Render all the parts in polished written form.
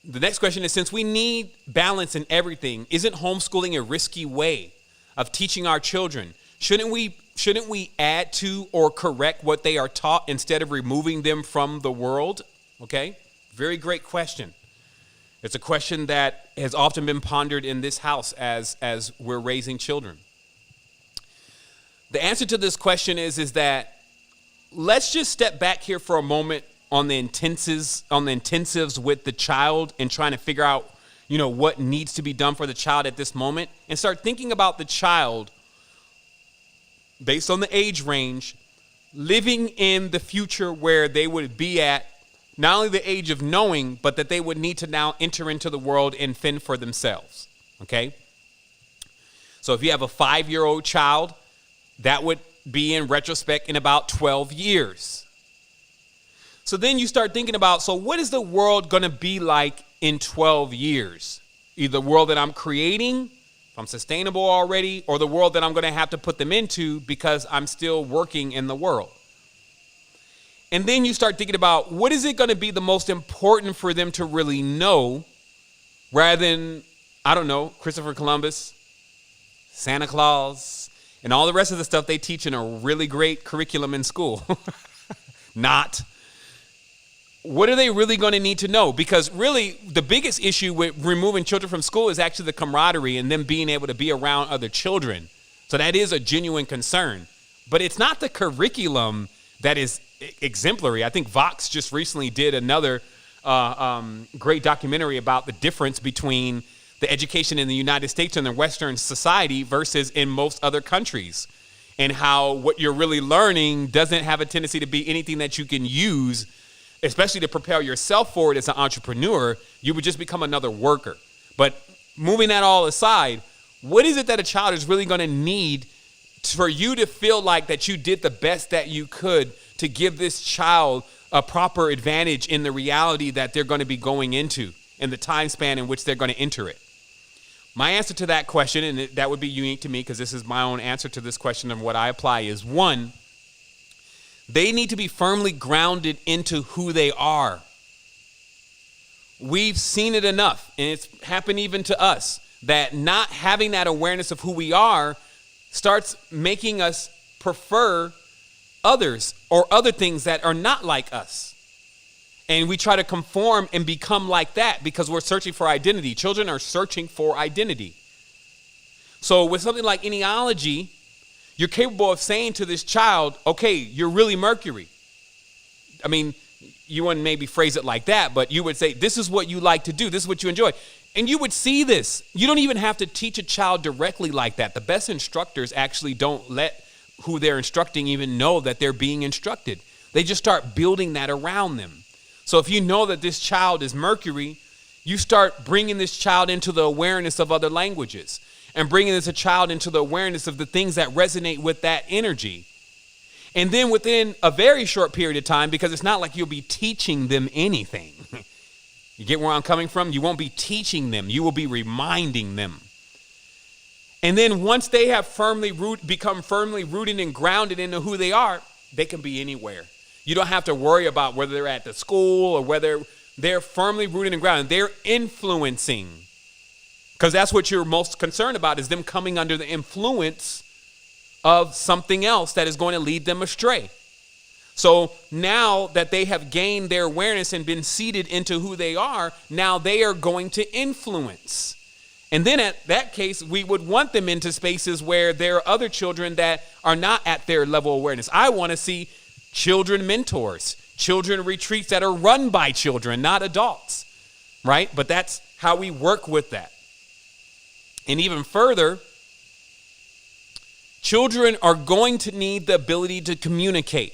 the next question is, since we need balance in everything, isn't homeschooling a risky way of teaching our children? Shouldn't we add to or correct what they are taught instead of removing them from the world? Okay, very great question. It's a question that has often been pondered in this house as we're raising children. The answer to this question is that let's just step back here for a moment on the intensives with the child and trying to figure out, what needs to be done for the child at this moment, and start thinking about the child based on the age range, living in the future where they would be at not only the age of knowing, but that they would need to now enter into the world and fend for themselves. Okay? So if you have a 5-year-old child, that would be in retrospect in about 12 years. So then you start thinking about, so what is the world going to be like in 12 years? Either the world that I'm creating, if I'm sustainable already, or the world that I'm going to have to put them into because I'm still working in the world. And then you start thinking about, what is it going to be the most important for them to really know, rather than, I don't know, Christopher Columbus, Santa Claus, and all the rest of the stuff they teach in a really great curriculum in school. Not. What are they really going to need to know? Because really, the biggest issue with removing children from school is actually the camaraderie and them being able to be around other children. So that is a genuine concern. But it's not the curriculum that is exemplary. I think Vox just recently did another great documentary about the difference between the education in the United States and the Western society versus in most other countries, and how what you're really learning doesn't have a tendency to be anything that you can use, especially to propel yourself forward as an entrepreneur. You would just become another worker. But moving that all aside, what is it that a child is really going to need for you to feel like that you did the best that you could to give this child a proper advantage in the reality that they're going to be going into and the time span in which they're going to enter it? My answer to that question, and that would be unique to me because this is my own answer to this question of what I apply, is one, they need to be firmly grounded into who they are. We've seen it enough, and it's happened even to us, that not having that awareness of who we are starts making us prefer others or other things that are not like us. And we try to conform and become like that because we're searching for identity. Children are searching for identity. So with something like ideology, you're capable of saying to this child, okay, you're really Mercury. I mean, you wouldn't maybe phrase it like that, but you would say, this is what you like to do. This is what you enjoy. And you would see this. You don't even have to teach a child directly like that. The best instructors actually don't let who they're instructing even know that they're being instructed. They just start building that around them. So if you know that this child is Mercury, you start bringing this child into the awareness of other languages and bringing this child into the awareness of the things that resonate with that energy. And then within a very short period of time, because it's not like you'll be teaching them anything. You get where I'm coming from? You won't be teaching them. You will be reminding them. And then once they have become firmly rooted and grounded into who they are, they can be anywhere. You don't have to worry about whether they're at the school or whether they're firmly rooted and grounded. They're influencing, because that's what you're most concerned about, is them coming under the influence of something else that is going to lead them astray. So now that they have gained their awareness and been seated into who they are, now they are going to influence. And then at that case, we would want them into spaces where there are other children that are not at their level of awareness. I want to see children mentors, children retreats that are run by children, not adults, right? But that's how we work with that. And even further, children are going to need the ability to communicate.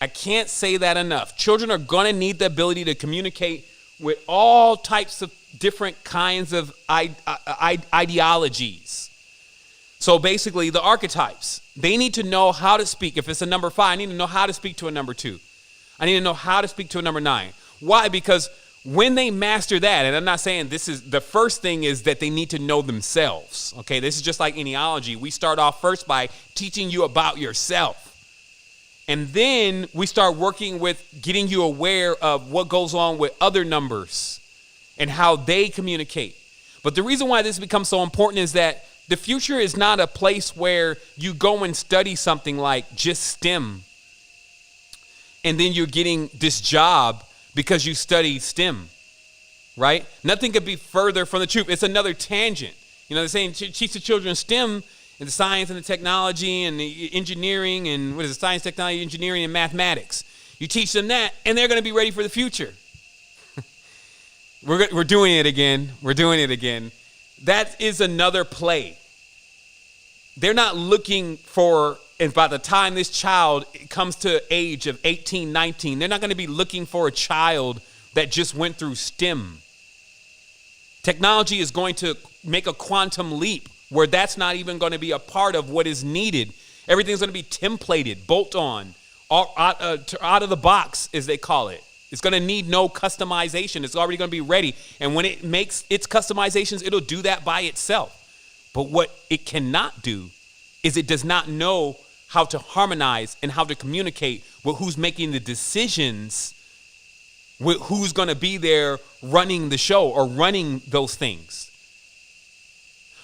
I can't say that enough. Children are going to need the ability to communicate with all types of different kinds of ideologies. So basically, the archetypes, they need to know how to speak. If it's a number 5, I need to know how to speak to a number 2. I need to know how to speak to a number 9. Why? Because when they master that, and I'm not saying this is, the first thing is that they need to know themselves. Okay, this is just like ideology. We start off first by teaching you about yourself. And then we start working with getting you aware of what goes on with other numbers and how they communicate. But the reason why this becomes so important is that the future is not a place where you go and study something like just STEM, and then you're getting this job because you studied STEM, right? Nothing could be further from the truth. It's another tangent. You know, they're saying teach the children STEM and the science and the technology and the engineering and what is it, science, technology, engineering, and mathematics. You teach them that, and they're going to be ready for the future. We're doing it again. We're doing it again. That is another play. They're not looking for, and by the time this child comes to age of 18, 19, they're not going to be looking for a child that just went through STEM. Technology is going to make a quantum leap where that's not even going to be a part of what is needed. Everything's going to be templated, bolt on, out of the box, as they call it. It's going to need no customization. It's already going to be ready. And when it makes its customizations, it'll do that by itself. But what it cannot do is it does not know how to harmonize and how to communicate with who's making the decisions, with who's going to be there running the show or running those things.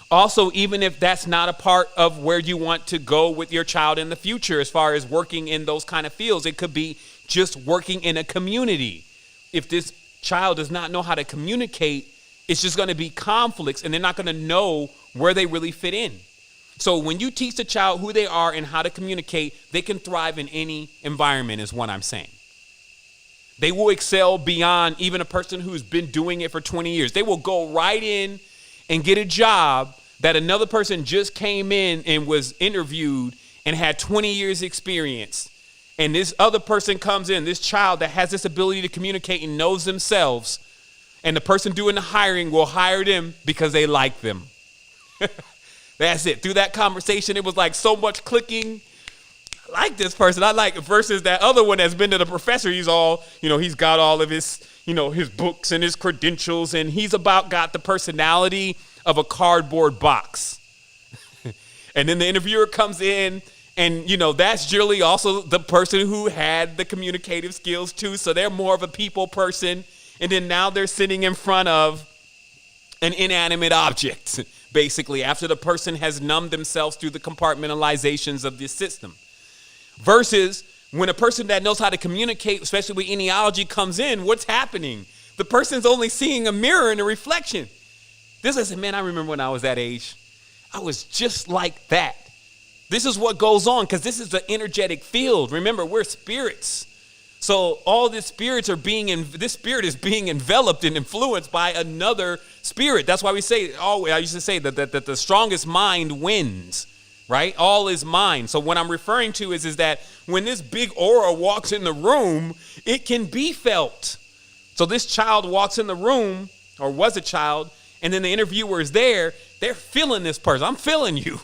Also, even if that's not a part of where you want to go with your child in the future, as far as working in those kind of fields, it could be just working in a community. If this child does not know how to communicate, it's just going to be conflicts, and they're not going to know where they really fit in. So when you teach the child who they are and how to communicate, they can thrive in any environment, is what I'm saying. They will excel beyond even a person who's been doing it for 20 years. They will go right in and get a job that another person just came in and was interviewed and had 20 years experience. And this other person comes in, this child that has this ability to communicate and knows themselves, and the person doing the hiring will hire them because they like them. That's it. Through that conversation, it was like so much clicking. I like this person. I like it, versus that other one that's been to the professor. He's all, he's got all of his, his books and his credentials, and he's got the personality of a cardboard box. And then the interviewer comes in, and, that's generally also the person who had the communicative skills too. So they're more of a people person. And then now they're sitting in front of an inanimate object, basically, after the person has numbed themselves through the compartmentalizations of this system. Versus when a person that knows how to communicate, especially with etiology, comes in, what's happening? The person's only seeing a mirror and a reflection. This is, man, I remember when I was that age, I was just like that. This is what goes on, because this is the energetic field. Remember, we're spirits. So all these spirits this spirit is being enveloped and influenced by another spirit. That's why we say, I used to say that the strongest mind wins, right? All is mind. So what I'm referring to is that when this big aura walks in the room, it can be felt. So this child walks in the room, or was a child, and then the interviewer is there. They're feeling this person. I'm feeling you.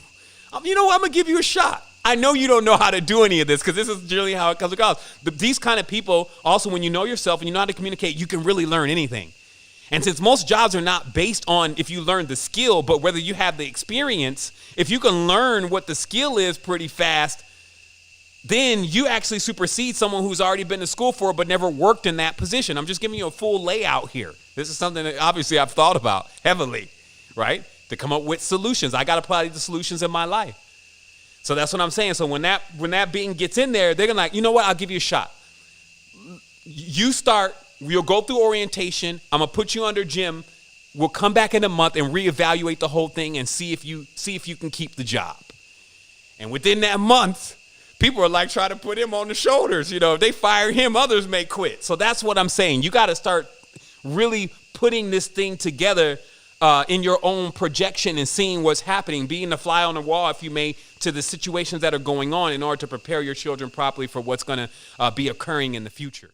You know what? I'm going to give you a shot. I know you don't know how to do any of this, because this is generally how it comes across. These kind of people, also, when you know yourself and you know how to communicate, you can really learn anything. And since most jobs are not based on if you learn the skill, but whether you have the experience, if you can learn what the skill is pretty fast, then you actually supersede someone who's already been to school for it but never worked in that position. I'm just giving you a full layout here. This is something that obviously I've thought about heavily, right? To come up with solutions. I got to apply the solutions in my life. So that's what I'm saying. So when that being gets in there, they're gonna like, you know what? I'll give you a shot. We'll go through orientation. I'm gonna put you under Jim. We'll come back in a month and reevaluate the whole thing and see if you can keep the job. And within that month, people are like trying to put him on the shoulders. If they fire him, others may quit. So that's what I'm saying. You got to start really putting this thing together in your own projection and seeing what's happening, being the fly on the wall, if you may, to the situations that are going on in order to prepare your children properly for what's going to be occurring in the future.